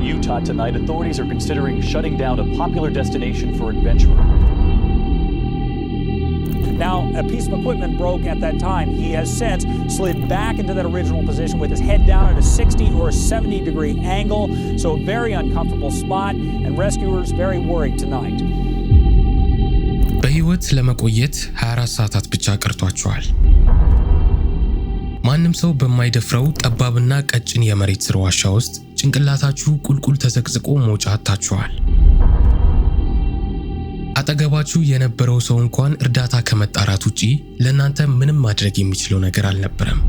Utah tonight, authorities are considering shutting down a popular destination for adventurers. Now, a piece of equipment broke at that time. He has since slid back into that original position with his head down at a 60 or 70-degree angle. So a very uncomfortable spot, and rescuers very worried tonight. በህይወት ለመቆየት 24 ሰዓታት ብቻ ቀርቷቸዋል። ማንም ሰው በማይደፍረው ጠባብና ቀጭን የመሬት ስር ዋሻ ውስጥ ጭንቅላታችሁ ቁልቁል ተዘቅዝቆ መውጫ አጥታችኋል። አጠገባችሁ የነበረው ሰው እንኳን እርዳታ ከመጣራት ውጪ ለእናንተ ምንም ማድረግ የሚችለው ነገር አልነበረም።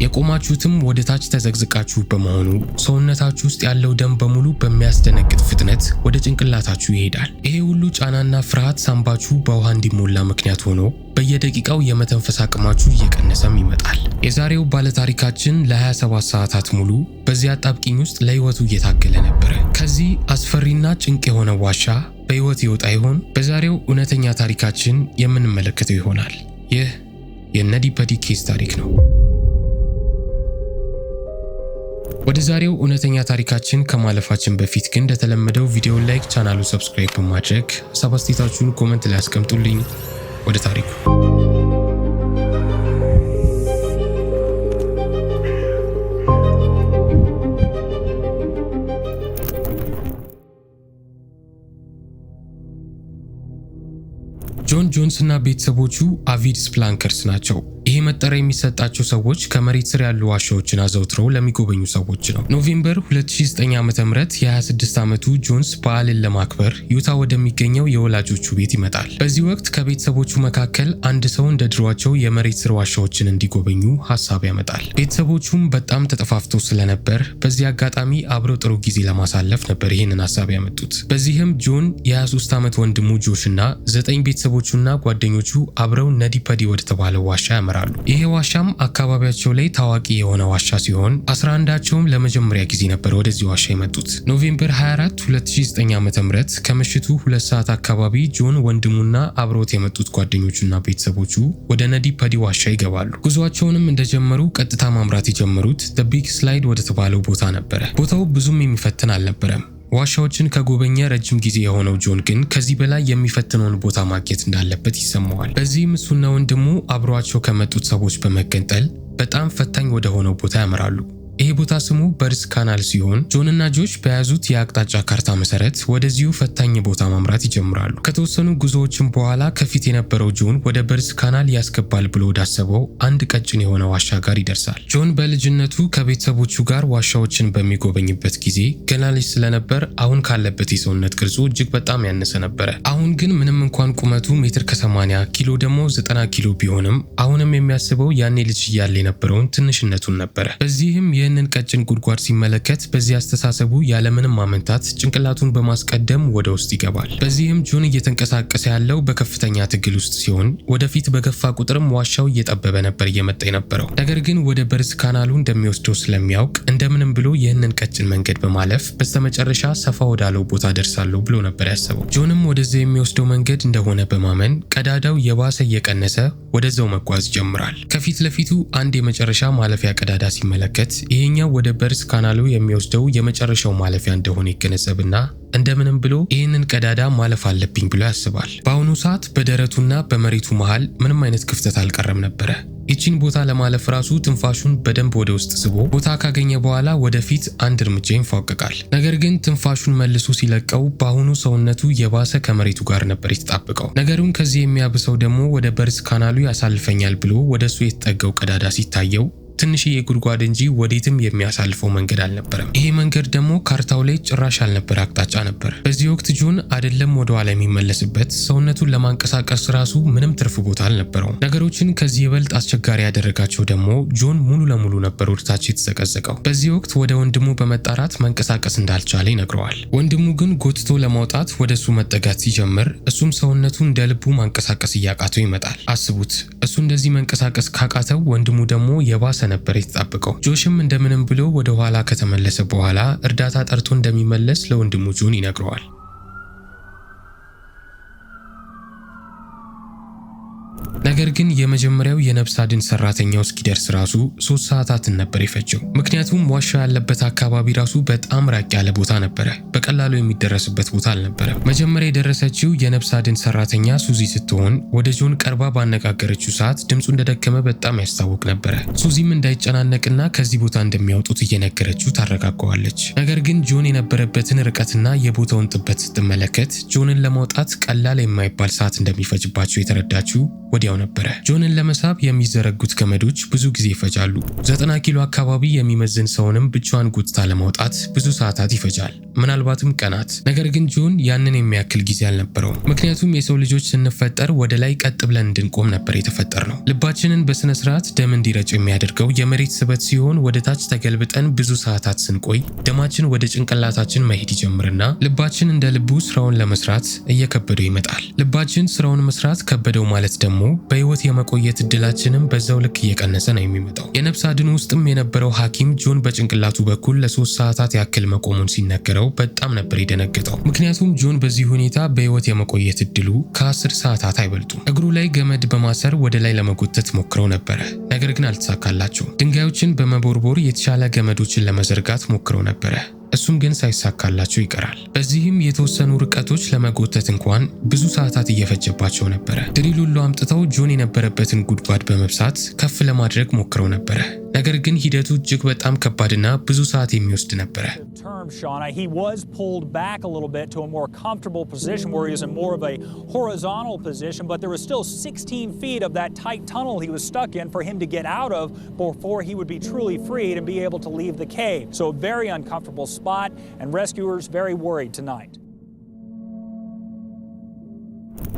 የቆማችሁትም ወደ ታች ተዘቅዝቃችሁ በመሆኑ ሰውነታችሁ ውስጥ ያለው ደም በሙሉ በሚያስደነግጥ ፍጥነት ወደ ጭንቅላታችሁ ይሄዳል። ይሄ ሁሉ ጫናና ፍርሃት ሳምባችሁ በውሃ እንዲሞላ ምክንያት ሆኖ በየደቂቃው የመተንፈስ አቅማችሁ እየቀነሰም ይመጣል። የዛሬው ባለታሪካችን ለ27 ሰዓታት ሙሉ በዚያ አጣብቂኝ ውስጥ ለህይወቱ እየታገለ ነበር። ከዚህ አስፈሪና ጭንቅ የሆነ ዋሻ በህይወት ይወጣ ይሆን? በዛሬው እውነተኛ ታሪካችን የምንመለከተው ይሆናል። ይህ የነዲፐዲ ኬስ ታሪክ ነው። ወደ ዛሬው እውነተኛ ታሪካችን ከማለፋችን በፊት ግን እንደተለመደው ቪዲዮ ላይክ፣ ቻናሉ ሰብስክራይብ በማድረግ ሐሳብ አስተያየታችሁን ኮሜንት ላይ አስቀምጡልኝ። ወደ ታሪኩ ጆን ጆንስ እና ቤተሰቦቹ አቪድ ስፕላንከርስ ናቸው። ይሄ መጠሪያ የሚሰጣቸው ሰዎች ከመሬት ስር ያሉ ዋሻዎችን አዘውትረው ለሚጎበኙ ሰዎች ነው። ኖቬምበር 2009 ዓ.ም የ26 ዓመቱ ጆንስ በዓልን ለማክበር ዩታ ወደሚገኘው የወላጆቹ ቤት ይመጣል። በዚህ ወቅት ከቤተሰቦቹ መካከል አንድ ሰው እንደ ድሯቸው የመሬት ስር ዋሻዎችን እንዲጎበኙ ሐሳብ ያመጣል። ቤተሰቦቹም በጣም ተጠፋፍተው ስለነበር በዚህ አጋጣሚ አብረው ጥሩ ጊዜ ለማሳለፍ ነበር ይህንን ሐሳብ ያመጡት። በዚህም ጆን የ23 ዓመት ወንድሙ ጆሽ እና 9 ቤተሰቦቹና ጓደኞቹ አብረው ነዲፐዲ ወደተባለው ዋሻ ያመራሉ። ይሄ ዋሻም አካባቢያቸው ላይ ታዋቂ የሆነ ዋሻ ሲሆን 11ዳቸውም ለመጀመሪያ ጊዜ ነበር ወደዚህ ዋሻ የመጡት። ኖቬምበር 24 2009 ዓ.ም ከምሽቱ 2 ሰዓት አካባቢ ጆን ወንድሙና አብሮት የመጡት ጓደኞቹና ቤተሰቦቹ ወደ ነዲፐዲ ዋሻ ይገባሉ። ጉዟቸውንም እንደጀመሩ ቀጥታ ማምራት የጀመሩት ዘ ቢግ ስላይድ ወደተባለው ቦታ ነበረ። ቦታው ብዙም የሚፈትን አልነበረም። ዋሻዎችን ከጎበኘ ረጅም ጊዜ የሆነው ጆን ግን ከዚህ በላይ የሚፈትነውን ቦታ ማግኘት እንዳለበት ይሰማዋል። በዚህም እሱና ወንድሙ አብሯቸው ከመጡት ሰዎች በመገንጠል በጣም ፈታኝ ወደ ሆነው ቦታ ያመራሉ። ይሄ ቦታ ስሙ በርዝ ካናል ሲሆን ጆን እና ጆሽ በያዙት የአቅጣጫ ካርታ መሰረት ወደዚሁ ፈታኝ ቦታ ማምራት ይጀምራሉ። ከተወሰኑ ጉዞዎችን በኋላ ከፊት የነበረው ጆን ወደ በርዝ ካናል ያስገባል ብሎ ወዳሰበው አንድ ቀጭን የሆነ ዋሻ ጋር ይደርሳል። ጆን በልጅነቱ ከቤተሰቦቹ ጋር ዋሻዎችን በሚጎበኝበት ጊዜ ገና ልጅ ስለነበር አሁን ካለበት የሰውነት ቅርጹ እጅግ በጣም ያነሰ ነበረ። አሁን ግን ምንም እንኳን ቁመቱ ሜትር ከ80 ኪሎ ደግሞ 90 ኪሎ ቢሆንም አሁንም የሚያስበው ያኔ ልጅ እያለ የነበረውን ትንሽነቱን ነበረ። በዚህም ይህንን ቀጭን ጉድጓድ ሲመለከት በዚህ አስተሳሰቡ ያለምንም ማመንታት ጭንቅላቱን በማስቀደም ወደ ውስጥ ይገባል። በዚህም ጆን እየተንቀሳቀሰ ያለው በከፍተኛ ትግል ውስጥ ሲሆን ወደፊት በገፋ ቁጥርም ዋሻው እየጠበበ ነበር እየመጣ የነበረው። ነገር ግን ወደ በርዝ ካናሉ እንደሚወስደው ስለሚያውቅ እንደምንም ብሎ ይህንን ቀጭን መንገድ በማለፍ በስተመጨረሻ ሰፋ ወዳለው ቦታ ደርሳለሁ ብሎ ነበር ያሰበው። ጆንም ወደዚያ የሚወስደው መንገድ እንደሆነ በማመን ቀዳዳው የባሰ እየቀነሰ ወደዛው መጓዝ ይጀምራል። ከፊት ለፊቱ አንድ የመጨረሻ ማለፊያ ቀዳዳ ሲመለከት ይሄኛው ወደ በርዝ ካናሉ የሚወስደው የመጨረሻው ማለፊያ እንደሆነ ይገነዘብና እንደምንም ብሎ ይህንን ቀዳዳ ማለፍ አለብኝ ብሎ ያስባል። በአሁኑ ሰዓት በደረቱና በመሬቱ መሃል ምንም አይነት ክፍተት አልቀረም ነበረ። ይቺን ቦታ ለማለፍ ራሱ ትንፋሹን በደንብ ወደ ውስጥ ስቦ ቦታ ካገኘ በኋላ ወደፊት አንድ እርምጃ ይንፏቀቃል። ነገር ግን ትንፋሹን መልሶ ሲለቀው በአሁኑ ሰውነቱ የባሰ ከመሬቱ ጋር ነበር የተጣበቀው። ነገሩን ከዚህ የሚያብሰው ደግሞ ወደ በርዝ ካናሉ ያሳልፈኛል ብሎ ወደሱ የተጠጋው ቀዳዳ ሲታየው ትንሽዬ ጉድጓድ እንጂ ወዴትም የሚያሳልፈው መንገድ አልነበረም። ይሄ መንገድ ደግሞ ካርታው ላይ ጭራሽ ያልነበረ አቅጣጫ ነበር። በዚህ ወቅት ጆን አይደለም ወደ ኋላ የሚመለስበት ሰውነቱን ለማንቀሳቀስ ራሱ ምንም ትርፍ ቦታ አልነበረውም። ነገሮችን ከዚህ ይበልጥ አስቸጋሪ ያደረጋቸው ደግሞ ጆን ሙሉ ለሙሉ ነበር ወደታች የተዘቀዘቀው። በዚህ ወቅት ወደ ወንድሙ በመጣራት መንቀሳቀስ እንዳልቻለ ይነግረዋል። ወንድሙ ግን ጎትቶ ለማውጣት ወደሱ መጠጋት ሲጀምር እሱም ሰውነቱ እንደ ልቡ ማንቀሳቀስ እያቃተው ይመጣል። አስቡት፣ እሱ እንደዚህ መንቀሳቀስ ካቃተው ወንድሙ ደግሞ የባሰ ነበር የተጣበቀው። ጆሽም እንደምንም ብሎ ወደ ኋላ ከተመለሰ በኋላ እርዳታ ጠርቶ እንደሚመለስ ለወንድሙ ጆን ይነግረዋል። ነገር ግን የመጀመሪያው የነፍስ አድን ሰራተኛው እስኪደርስ ራሱ 3 ሰዓታትን ነበር የፈጀው። ምክንያቱም ዋሻው ያለበት አካባቢ ራሱ በጣም ራቅ ያለ ቦታ ነበረ፣ በቀላሉ የሚደረስበት ቦታ አልነበረም። መጀመሪያ የደረሰችው የነፍስ አድን ሰራተኛ ሱዚ ስትሆን ወደ ጆን ቀርባ ባነጋገረችው ሰዓት ድምፁ እንደደከመ በጣም ያስታውቅ ነበረ። ሱዚም እንዳይጨናነቅና ከዚህ ቦታ እንደሚያወጡት እየነገረችው ታረጋጋዋለች። ነገር ግን ጆን የነበረበትን ርቀትና የቦታውን ጥበት ስትመለከት ጆንን ለማውጣት ቀላል የማይባል ሰዓት እንደሚፈጅባቸው የተረዳችው ወዲያው ነበረ። ጆንን ለመሳብ የሚዘረጉት ገመዶች ብዙ ጊዜ ይፈጃሉ። 90 ኪሎ አካባቢ የሚመዝን ሰውንም ብቻዋን ጎትታ ለማውጣት ብዙ ሰዓታት ይፈጃል፣ ምናልባትም ቀናት። ነገር ግን ጆን ያንን የሚያክል ጊዜ አልነበረውም። ምክንያቱም የሰው ልጆች ስንፈጠር ወደ ላይ ቀጥ ብለን እንድንቆም ነበር የተፈጠርነው። ልባችንን በስነ ስርዓት ደም እንዲረጭ የሚያደርገው የመሬት ስበት ሲሆን ወደ ታች ተገልብጠን ብዙ ሰዓታት ስንቆይ ደማችን ወደ ጭንቅላታችን መሄድ ይጀምርና ልባችን እንደ ልቡ ስራውን ለመስራት እየከበደው ይመጣል። ልባችን ስራውን መስራት ከበደው ማለት ደግሞ በህይወት የመቆየት እድላችንም በዛው ልክ እየቀነሰ ነው የሚመጣው። የነፍስ አድኑ ውስጥም የነበረው ሐኪም ጆን በጭንቅላቱ በኩል ለ3 ሰዓታት ያክል መቆሙን ሲነገረው በጣም ነበር የደነገጠው። ምክንያቱም ጆን በዚህ ሁኔታ በህይወት የመቆየት እድሉ ከ10 ሰዓታት አይበልጡም። እግሩ ላይ ገመድ በማሰር ወደ ላይ ለመጎተት ሞክረው ነበረ፣ ነገር ግን አልተሳካላቸው። ድንጋዮችን በመቦርቦር የተሻለ ገመዶችን ለመዘርጋት ሞክረው ነበረ፣ እሱም ግን ሳይሳካላቸው ይቀራል። በዚህም የተወሰኑ ርቀቶች ለመጎተት እንኳን ብዙ ሰዓታት እየፈጀባቸው ነበረ። ድሪል ሁሉ አምጥተው ጆን የነበረበትን ጉድጓድ በመብሳት ከፍ ለማድረግ ሞክረው ነበረ። ነገር ግን ሂደቱ እጅግ በጣም ከባድና ብዙ ሰዓት የሚወስድ ነበረ። He was pulled back a little bit to a more comfortable position where he was in more of a horizontal position, but there was still 16 feet of that tight tunnel he was stuck in for him to get out of before he would be truly freed and be able to leave the cave. So a very uncomfortable spot, and rescuers very worried tonight.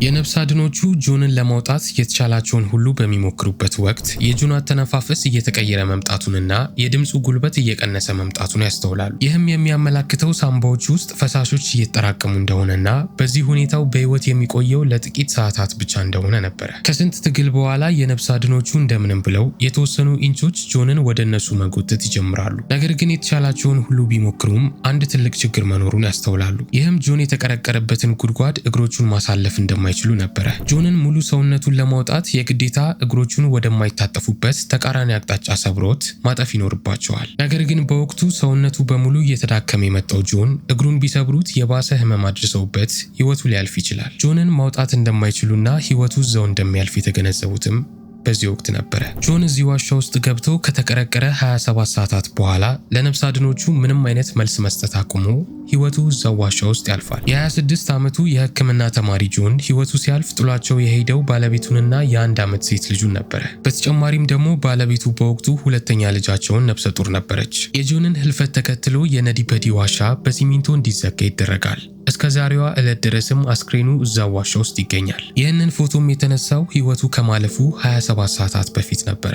የነፍስ አድኖቹ ጆንን ለማውጣት የተቻላቸውን ሁሉ በሚሞክሩበት ወቅት የጆን አተነፋፈስ እየተቀየረ መምጣቱንና የድምፁ ጉልበት እየቀነሰ መምጣቱን ያስተውላሉ። ይህም የሚያመላክተው ሳምባዎች ውስጥ ፈሳሾች እየተጠራቀሙ እንደሆነና በዚህ ሁኔታው በህይወት የሚቆየው ለጥቂት ሰዓታት ብቻ እንደሆነ ነበረ። ከስንት ትግል በኋላ የነፍስ አድኖቹ እንደምንም ብለው የተወሰኑ ኢንቾች ጆንን ወደ እነሱ መጎተት ይጀምራሉ። ነገር ግን የተቻላቸውን ሁሉ ቢሞክሩም አንድ ትልቅ ችግር መኖሩን ያስተውላሉ። ይህም ጆን የተቀረቀረበትን ጉድጓድ እግሮቹን ማሳለፍ እንደማይችሉ ነበረ። ጆንን ሙሉ ሰውነቱን ለማውጣት የግዴታ እግሮቹን ወደማይታጠፉበት ተቃራኒ አቅጣጫ ሰብሮት ማጠፍ ይኖርባቸዋል። ነገር ግን በወቅቱ ሰውነቱ በሙሉ እየተዳከመ የመጣው ጆን እግሩን ቢሰብሩት የባሰ ህመም አድርሰውበት ህይወቱ ሊያልፍ ይችላል። ጆንን ማውጣት እንደማይችሉና ህይወቱ እዛው እንደሚያልፍ የተገነዘቡትም በዚህ ወቅት ነበረ። ጆን እዚህ ዋሻ ውስጥ ገብቶ ከተቀረቀረ 27 ሰዓታት በኋላ ለነፍስ አድኖቹ ምንም አይነት መልስ መስጠት አቁሞ ህይወቱ እዛው ዋሻ ውስጥ ያልፋል። የ26 ዓመቱ የህክምና ተማሪ ጆን ህይወቱ ሲያልፍ ጥሏቸው የሄደው ባለቤቱንና የ1 ዓመት ሴት ልጁን ነበረ። በተጨማሪም ደግሞ ባለቤቱ በወቅቱ ሁለተኛ ልጃቸውን ነፍሰ ጡር ነበረች። የጆንን ህልፈት ተከትሎ የነዲበዲ ዋሻ በሲሚንቶ እንዲዘጋ ይደረጋል። እስከ ዛሬዋ ዕለት ድረስም አስክሬኑ እዛው ዋሻ ውስጥ ይገኛል። ይህንን ፎቶም የተነሳው ህይወቱ ከማለፉ 27 ሰዓታት በፊት ነበረ።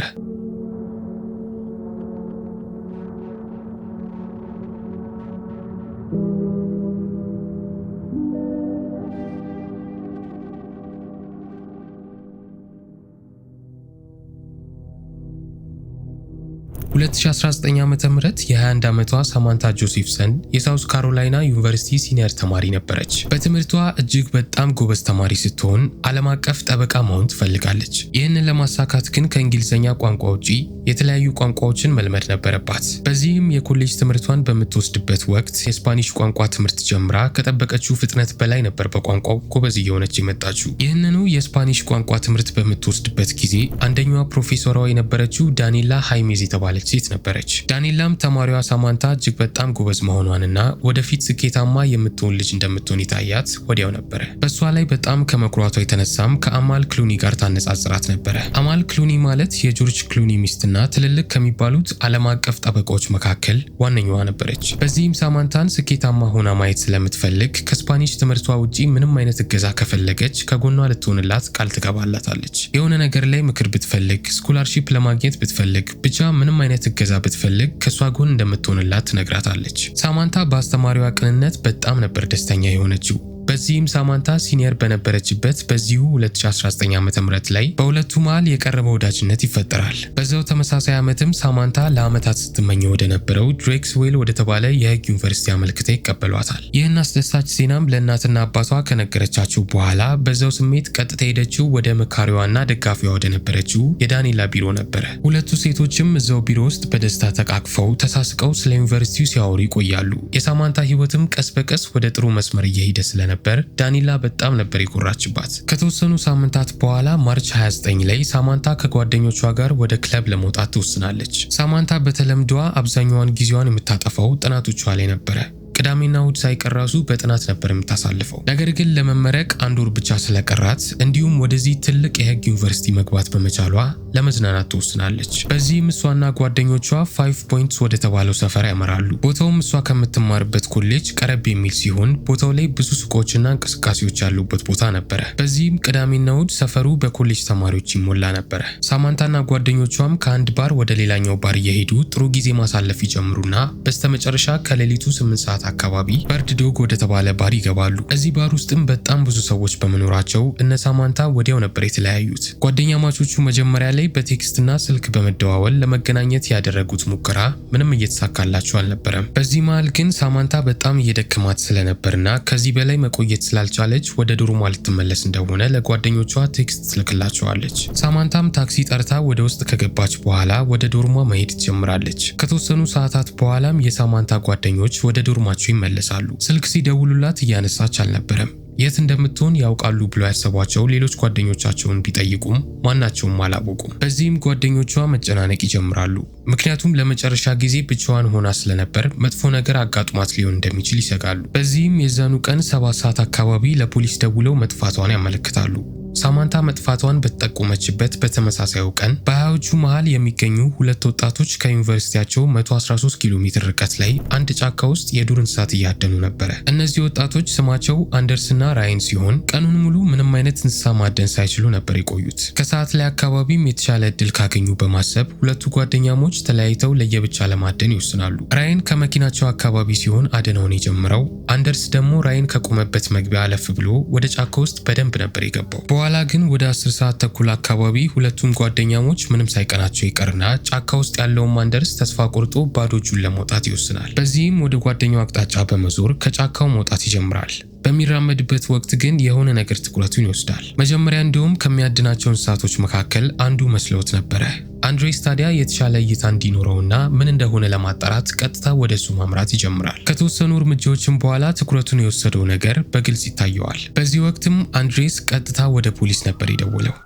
በ2019 ዓ.ም የ21 ዓመቷ ሳማንታ ጆሴፍሰን የሳውዝ ካሮላይና ዩኒቨርሲቲ ሲኒየር ተማሪ ነበረች። በትምህርቷ እጅግ በጣም ጎበዝ ተማሪ ስትሆን ዓለም አቀፍ ጠበቃ መሆን ትፈልጋለች። ይህንን ለማሳካት ግን ከእንግሊዝኛ ቋንቋ ውጪ የተለያዩ ቋንቋዎችን መልመድ ነበረባት። በዚህም የኮሌጅ ትምህርቷን በምትወስድበት ወቅት የስፓኒሽ ቋንቋ ትምህርት ጀምራ ከጠበቀችው ፍጥነት በላይ ነበር በቋንቋው ጎበዝ እየሆነች የመጣችው። ይህንኑ የስፓኒሽ ቋንቋ ትምህርት በምትወስድበት ጊዜ አንደኛዋ ፕሮፌሰሯ የነበረችው ዳኒላ ሃይሜዝ የተባለች ሴት ነበረች። ዳኒላም ተማሪዋ ሳማንታ እጅግ በጣም ጎበዝ መሆኗንና ወደፊት ስኬታማ የምትሆን ልጅ እንደምትሆን የታያት ወዲያው ነበረ። በሷ ላይ በጣም ከመኩራቷ የተነሳም ከአማል ክሉኒ ጋር ታነጻጽራት ነበረ። አማል ክሉኒ ማለት የጆርጅ ክሉኒ ሚስትና ትልልቅ ከሚባሉት ዓለም አቀፍ ጠበቃዎች መካከል ዋነኛዋ ነበረች። በዚህም ሳማንታን ስኬታማ ሆና ማየት ስለምትፈልግ ከስፓኒሽ ትምህርቷ ውጪ ምንም አይነት እገዛ ከፈለገች ከጎኗ ልትሆንላት ቃል ትገባላታለች። የሆነ ነገር ላይ ምክር ብትፈልግ፣ ስኮላርሺፕ ለማግኘት ብትፈልግ፣ ብቻ ምንም አይነት እገዛ ብትፈልግ ከሷ ጎን እንደምትሆንላት ትነግራታለች። ሳማንታ በአስተማሪዋ ቅንነት በጣም ነበር ደስተኛ የሆነችው። በዚህም ሳማንታ ሲኒየር በነበረችበት በዚሁ 2019 ዓ.ም ላይ በሁለቱ መሃል የቀረበ ወዳጅነት ይፈጠራል። በዛው ተመሳሳይ ዓመትም ሳማንታ ለዓመታት ስትመኘው ወደ ነበረው ድሬክስዌል ወደ ተባለ የህግ ዩኒቨርሲቲ አመልክታ ይቀበሏታል። ይህን አስደሳች ዜናም ለእናትና አባቷ ከነገረቻቸው በኋላ በዛው ስሜት ቀጥታ ሄደችው ወደ መካሪዋና ደጋፊዋ ወደ ነበረችው የዳኒላ ቢሮ ነበረ። ሁለቱ ሴቶችም እዛው ቢሮ ውስጥ በደስታ ተቃቅፈው ተሳስቀው ስለ ዩኒቨርሲቲው ሲያወሩ ይቆያሉ። የሳማንታ ህይወትም ቀስ በቀስ ወደ ጥሩ መስመር እየሄደ ስለነበር ዳኒላ በጣም ነበር የኮራችባት። ከተወሰኑ ሳምንታት በኋላ ማርች 29 ላይ ሳማንታ ከጓደኞቿ ጋር ወደ ክለብ ለመውጣት ትወስናለች። ሳማንታ በተለምዷ አብዛኛዋን ጊዜዋን የምታጠፋው ጥናቶቿ ላይ ነበረ። ቅዳሜና እሁድ ሳይቀር ራሱ በጥናት ነበር የምታሳልፈው። ነገር ግን ለመመረቅ አንድ ወር ብቻ ስለቀራት እንዲሁም ወደዚህ ትልቅ የህግ ዩኒቨርሲቲ መግባት በመቻሏ ለመዝናናት ትወስናለች። በዚህም እሷና ጓደኞቿ 5 ፖይንትስ ወደ ተባለው ሰፈር ያመራሉ። ቦታውም እሷ ከምትማርበት ኮሌጅ ቀረብ የሚል ሲሆን ቦታው ላይ ብዙ ሱቆችና እንቅስቃሴዎች ያሉበት ቦታ ነበረ። በዚህም ቅዳሜና እሁድ ሰፈሩ በኮሌጅ ተማሪዎች ይሞላ ነበረ። ሳማንታና ጓደኞቿም ከአንድ ባር ወደ ሌላኛው ባር እየሄዱ ጥሩ ጊዜ ማሳለፍ ይጀምሩና በስተመጨረሻ ከሌሊቱ 8 ሰዓት አካባቢ በርድ ዶግ ወደ ተባለ ባር ይገባሉ። እዚህ ባር ውስጥም በጣም ብዙ ሰዎች በመኖራቸው እነ ሳማንታ ወዲያው ነበር የተለያዩት። ጓደኛ ማቾቹ መጀመሪያ ላይ በቴክስትና ስልክ በመደዋወል ለመገናኘት ያደረጉት ሙከራ ምንም እየተሳካላቸው አልነበረም። በዚህ መሃል ግን ሳማንታ በጣም እየደከማት ስለነበርና ከዚህ በላይ መቆየት ስላልቻለች ወደ ዶርሟ ልትመለስ እንደሆነ ለጓደኞቿ ቴክስት ትልክላቸዋለች። ሳማንታም ታክሲ ጠርታ ወደ ውስጥ ከገባች በኋላ ወደ ዶርሟ መሄድ ትጀምራለች። ከተወሰኑ ሰዓታት በኋላም የሳማንታ ጓደኞች ወደ ዶርሟ ይመለሳሉ። ስልክ ሲደውሉላት እያነሳች አልነበረም። የት እንደምትሆን ያውቃሉ ብለው ያሰቧቸው ሌሎች ጓደኞቻቸውን ቢጠይቁም ማናቸውም አላወቁም። በዚህም ጓደኞቿ መጨናነቅ ይጀምራሉ። ምክንያቱም ለመጨረሻ ጊዜ ብቻዋን ሆና ስለነበር መጥፎ ነገር አጋጥሟት ሊሆን እንደሚችል ይሰጋሉ። በዚህም የዛኑ ቀን 7 ሰዓት አካባቢ ለፖሊስ ደውለው መጥፋቷን ያመለክታሉ። ሳማንታ መጥፋቷን በተጠቆመችበት በተመሳሳዩ ቀን በሃያዎቹ መሃል የሚገኙ ሁለት ወጣቶች ከዩኒቨርሲቲያቸው 113 ኪሎ ሜትር ርቀት ላይ አንድ ጫካ ውስጥ የዱር እንስሳት እያደኑ ነበረ። እነዚህ ወጣቶች ስማቸው አንደርስና ራይን ሲሆን ቀኑን ሙሉ ምንም አይነት እንስሳ ማደን ሳይችሉ ነበር የቆዩት። ከሰዓት ላይ አካባቢም የተሻለ እድል ካገኙ በማሰብ ሁለቱ ጓደኛሞች ተለያይተው ለየብቻ ለማደን ይወስናሉ። ራይን ከመኪናቸው አካባቢ ሲሆን አደናውን የጀመረው፣ አንደርስ ደግሞ ራይን ከቆመበት መግቢያ አለፍ ብሎ ወደ ጫካ ውስጥ በደንብ ነበር የገባው። በኋላ ግን ወደ 10 ሰዓት ተኩል አካባቢ ሁለቱም ጓደኛሞች ምንም ሳይቀናቸው ይቀርና ጫካ ውስጥ ያለውን አንደርስ ተስፋ ቆርጦ ባዶ እጁን ለመውጣት ይወስናል። በዚህም ወደ ጓደኛው አቅጣጫ በመዞር ከጫካው መውጣት ይጀምራል። በሚራመድበት ወቅት ግን የሆነ ነገር ትኩረቱን ይወስዳል። መጀመሪያ እንዲሁም ከሚያድናቸው እንስሳቶች መካከል አንዱ መስሎት ነበረ። አንድሬስ ታዲያ የተሻለ እይታ እንዲኖረውና ምን እንደሆነ ለማጣራት ቀጥታ ወደ እሱ ማምራት ይጀምራል። ከተወሰኑ እርምጃዎችን በኋላ ትኩረቱን የወሰደው ነገር በግልጽ ይታየዋል። በዚህ ወቅትም አንድሬስ ቀጥታ ወደ ፖሊስ ነበር የደወለው።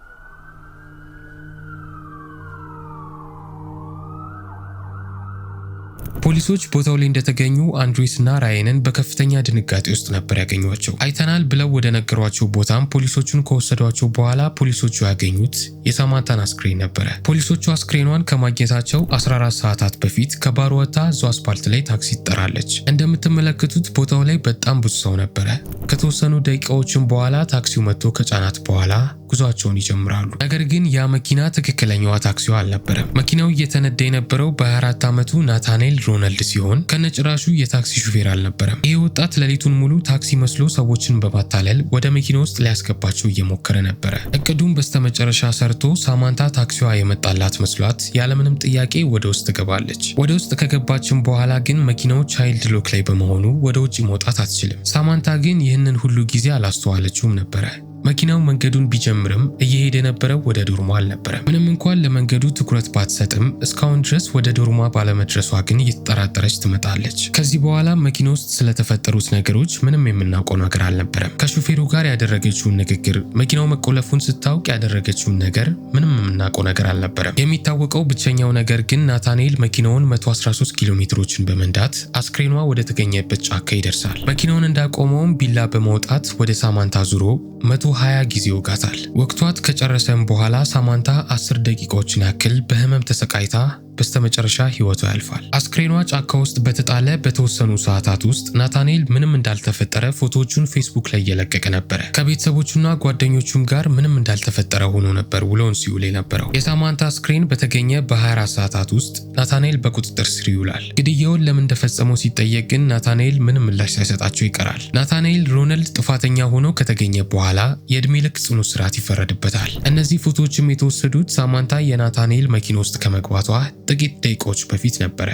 ፖሊሶች ቦታው ላይ እንደተገኙ አንድሬስና ራይንን በከፍተኛ ድንጋጤ ውስጥ ነበር ያገኟቸው። አይተናል ብለው ወደ ነገሯቸው ቦታም ፖሊሶቹን ከወሰዷቸው በኋላ ፖሊሶቹ ያገኙት የሳማንታን አስክሬን ነበረ። ፖሊሶቹ አስክሬኗን ከማግኘታቸው 14 ሰዓታት በፊት ከባሩ ወጥታ እዛው አስፓልት ላይ ታክሲ ትጠራለች። እንደምትመለከቱት ቦታው ላይ በጣም ብዙ ሰው ነበረ። ከተወሰኑ ደቂቃዎችን በኋላ ታክሲው መጥቶ ከጫናት በኋላ ጉዟቸውን ይጀምራሉ። ነገር ግን ያ መኪና ትክክለኛዋ ታክሲዋ አልነበረም። መኪናው እየተነዳ የነበረው በ24 ዓመቱ ናታኔል ሮናልድ ሲሆን ከነጭራሹ የታክሲ ሹፌር አልነበረም። ይህ ወጣት ሌሊቱን ሙሉ ታክሲ መስሎ ሰዎችን በማታለል ወደ መኪና ውስጥ ሊያስገባቸው እየሞከረ ነበረ። እቅዱም በስተመጨረሻ ሰርቶ ሳማንታ ታክሲዋ የመጣላት መስሏት ያለምንም ጥያቄ ወደ ውስጥ ትገባለች። ወደ ውስጥ ከገባችን በኋላ ግን መኪናው ቻይልድ ሎክ ላይ በመሆኑ ወደ ውጭ መውጣት አትችልም። ሳማንታ ግን ይህንን ሁሉ ጊዜ አላስተዋለችውም ነበረ። መኪናው መንገዱን ቢጀምርም እየሄደ የነበረው ወደ ዶርሟ አልነበረም። ምንም እንኳን ለመንገዱ ትኩረት ባትሰጥም እስካሁን ድረስ ወደ ዶርሟ ባለመድረሷ ግን እየተጠራጠረች ትመጣለች። ከዚህ በኋላ መኪና ውስጥ ስለተፈጠሩት ነገሮች ምንም የምናውቀው ነገር አልነበረም። ከሹፌሩ ጋር ያደረገችውን ንግግር፣ መኪናው መቆለፉን ስታውቅ ያደረገችውን ነገር ምንም የምናውቀው ነገር አልነበረም። የሚታወቀው ብቸኛው ነገር ግን ናታኔል መኪናውን 113 ኪሎ ሜትሮችን በመንዳት አስክሬኗ ወደ ተገኘበት ጫካ ይደርሳል። መኪናውን እንዳቆመውም ቢላ በመውጣት ወደ ሳማንታ ዙሮ 120 ጊዜ ወጋታል። ወቅቷት ከጨረሰም በኋላ ሳማንታ 10 ደቂቃዎችን ያክል በህመም ተሰቃይታ በስተመጨረሻ ህይወቱ ያልፋል። አስክሬኗ ጫካ ውስጥ በተጣለ በተወሰኑ ሰዓታት ውስጥ ናታንኤል ምንም እንዳልተፈጠረ ፎቶዎቹን ፌስቡክ ላይ እየለቀቀ ነበረ። ከቤተሰቦቹና ጓደኞቹም ጋር ምንም እንዳልተፈጠረ ሆኖ ነበር ውሎውን ሲውል የነበረው። የሳማንታ አስክሬን በተገኘ በ24 ሰዓታት ውስጥ ናታንኤል በቁጥጥር ስር ይውላል። ግድያውን ለምን እንደፈጸመው ሲጠየቅ ግን ናታንኤል ምንም ምላሽ ሳይሰጣቸው ይቀራል። ናታንኤል ሮናልድ ጥፋተኛ ሆኖ ከተገኘ በኋላ የእድሜ ልክ ጽኑ እስራት ይፈረድበታል። እነዚህ ፎቶዎችም የተወሰዱት ሳማንታ የናታንኤል መኪና ውስጥ ከመግባቷ ጥቂት ደቂቃዎች በፊት ነበረ።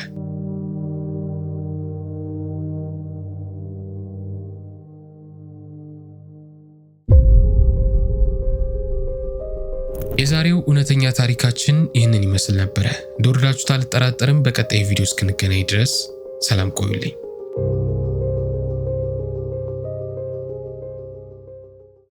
የዛሬው እውነተኛ ታሪካችን ይህንን ይመስል ነበረ። እንደወደዳችሁት አልጠራጠርም። በቀጣይ ቪዲዮ እስክንገናኝ ድረስ ሰላም ቆዩልኝ።